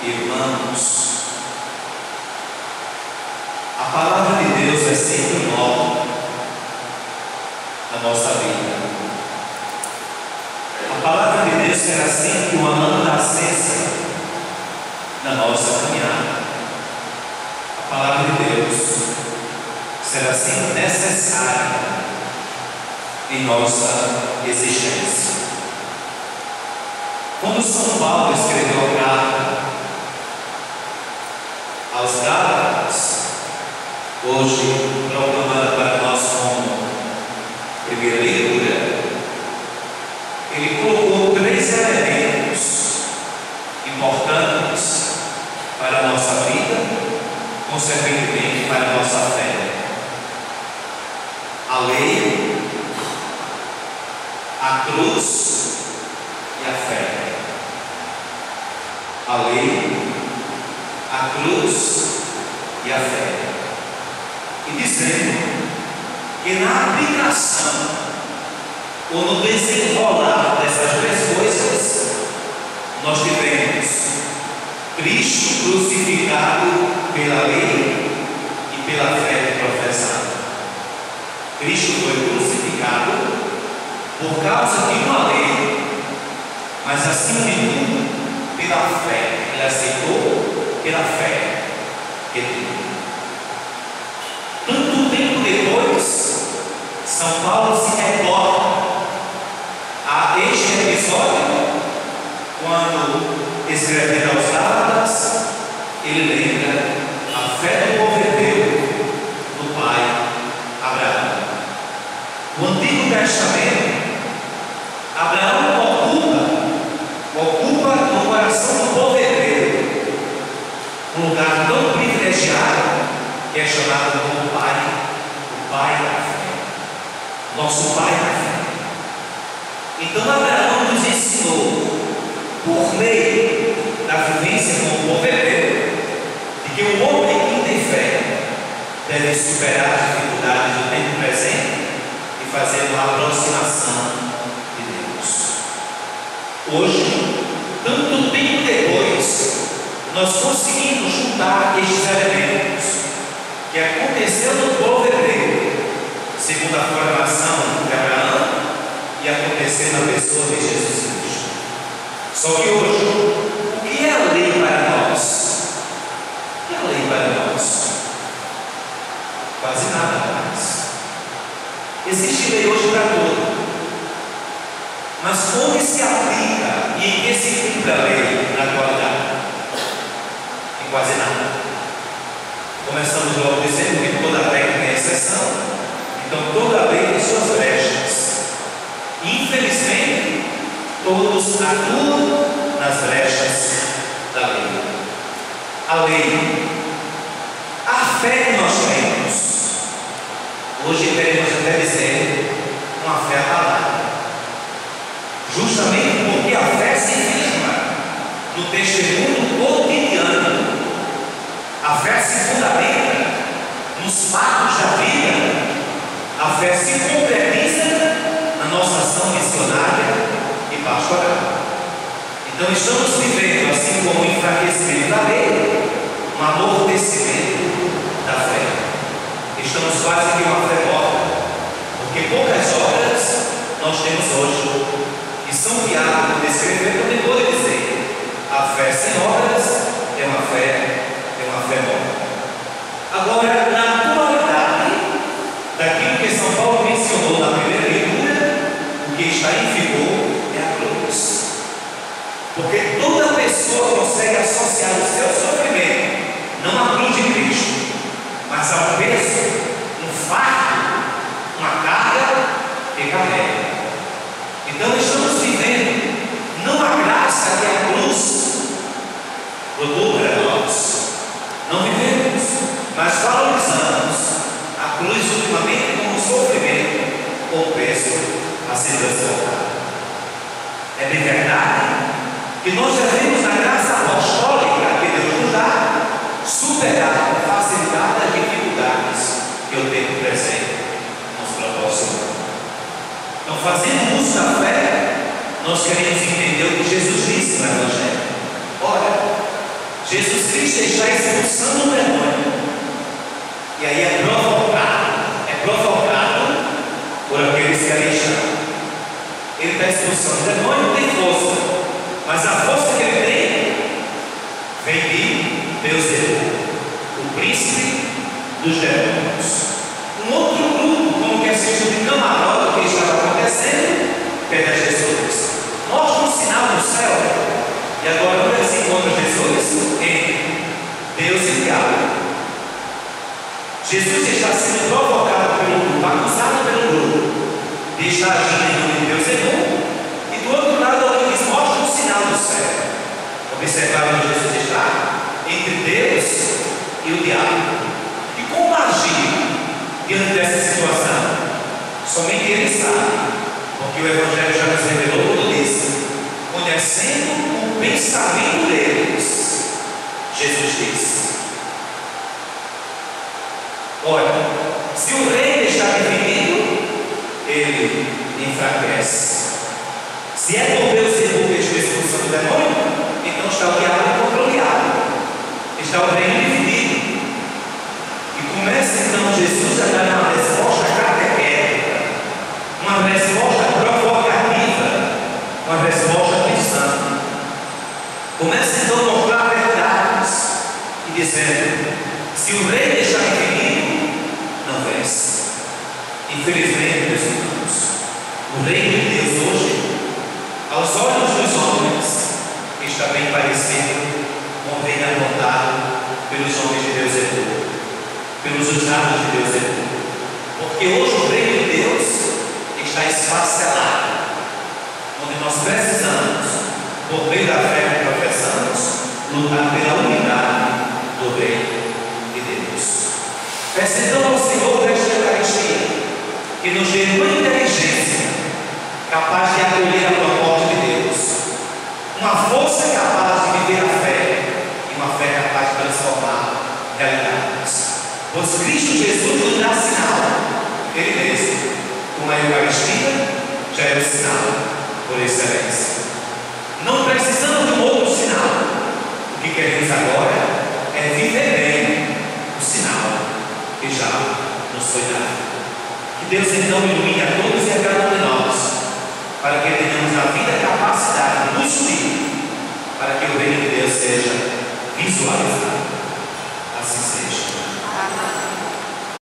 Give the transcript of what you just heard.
Irmãos, a palavra de Deus é sempre nova na nossa vida. A palavra de Deus será sempre uma lâmpada acesa na nossa caminhada. A palavra de Deus será sempre necessária em nossa existência. Quando São Paulo escreveu a carta aos Gálatas, hoje proclamada para nós como primeira leitura, ele colocou 3 elementos importantes para a nossa vida, consequentemente para a nossa fé: a lei, a cruz e a fé. A lei, a cruz e a fé. E dizendo que na aplicação ou no desenrolar dessas 3 coisas, nós tivemos Cristo crucificado pela lei e pela fé professada. Cristo foi crucificado por causa de uma lei, mas acima de tudo pela fé. Ele aceitou pela fé que ele. Tanto tempo depois, São Paulo se retorna a este episódio, quando escrevendo aos Gálatas, ele lembra a fé do povo hebreu, do pai Abraão. O Antigo Testamento, Abraão ocupa no coração do povo hebreu um lugar tão privilegiado que é chamado como pai, o pai da fé, nosso pai da fé. Então Abraão nos ensinou, por meio da vivência com o povo hebreu, de que o homem que tem fé deve superar as dificuldades do tempo presente e fazer uma aproximação de Deus. Hoje, tanto tempo depois, nós conseguimos juntar estes elementos que aconteceu no povo hebreu, segundo a formação de Abraão, e aconteceu na pessoa de Jesus Cristo. Só que hoje, o que é a lei para nós? O que é a lei para nós? Quase nada mais. Existe lei hoje para tudo, mas onde se aplica e em que se cumpre a lei na atualidade? Em quase nada. Começamos logo dizendo que toda lei tem exceção, então toda lei tem suas brechas. Infelizmente, todos atuam nas brechas da lei. A lei, a fé que nós temos, hoje queremos até dizer uma fé abalada, justamente porque a fé se firma no testemunho cotidiano. A fé se fundamenta nos fatos da vida. A fé se concretiza na nossa ação missionária e pastoral. Então estamos vivendo, assim como o enfraquecimento da lei, um amortecimento da fé. Estamos quase que uma fé morta, porque poucas obras nós temos hoje. E São Tiago, quando escreveu, também pode dizer: a fé sem obras é uma fé morta. Agora, na atualidade daquilo que São Paulo mencionou na primeira leitura, o que está em vigor é a cruz. Porque toda pessoa consegue associar o seu sofrimento não à cruz de Cristo, mas ao peso, um fardo, uma carga que carrega. Então estamos vivendo não a graça que a cruz produz para nós. Não vivemos, mas valorizamos a cruz ultimamente como sofrimento ou peso a ser transformado. É bem verdade que nós devemos, na graça apostólica que Deus nos dá, superar com facilidade as dificuldades que o tempo presente nos proporciona. Então, fazendo uso da fé, nós queremos entender o que Jesus disse no Evangelho. Ora, Jesus Cristo está expulsando o demônio. E aí é provocado por aqueles que ali estão. Ele está expulsando o demônio, não tem força, mas a força que ele tem vem de Beelzebul, o príncipe dos demônios. Um outro grupo, como que assistiu de camarote o que estava acontecendo, pede a Jesus: mostra um sinal no céu. E agora onde ele se encontra Jesus? Entre Deus e o diabo. Jesus está sendo provocado pelo grupo, acusado pelo grupo de estar agindo em nome de Beelzebul, e do outro lado alguém diz: mostra um sinal do céu. Observaram onde Jesus está? Entre Deus e o diabo. E como agir diante dessa situação? Somente ele sabe, porque o Evangelho já nos revelou quando disse: conhecendo o pensamento deles, Jesus disse: olha, se o reino está dividido, ele enfraquece. Se é por Beelzebul que está expulsando o demônio, então está o diabo contra o diabo, está o reino dividido. E começa então Jesus a dar uma resposta catequética, uma resposta provocativa, uma resposta cristã. Começa então a mostrar verdades e dizendo: se o reino está dividido, não vence. Infelizmente, meus irmãos, o reino de Deus hoje, aos olhos dos homens, está bem parecido com o reino adotado pelos homens de Beelzebul, pelos usados de Beelzebul. Porque hoje o reino de Deus está esfacelado, onde nós precisamos, por meio da fé que professamos, lutar pela unidade do reino de Deus. Peça então ao Senhor desta Eucaristia que nos dê uma inteligência capaz de acolher a proposta de Deus, uma força capaz de viver a fé e uma fé capaz de transformar realidades. Pois Cristo Jesus nos dá sinal, Ele mesmo, com a Eucaristia, já é o sinal por excelência. Não precisamos de um outro sinal. O que queremos agora é viver bem o sinal que já nos foi dado. Que Deus então ilumine a todos e a cada um de nós, para que tenhamos a vida e a capacidade de nos unir, para que o reino de Deus seja visualizado. Assim seja.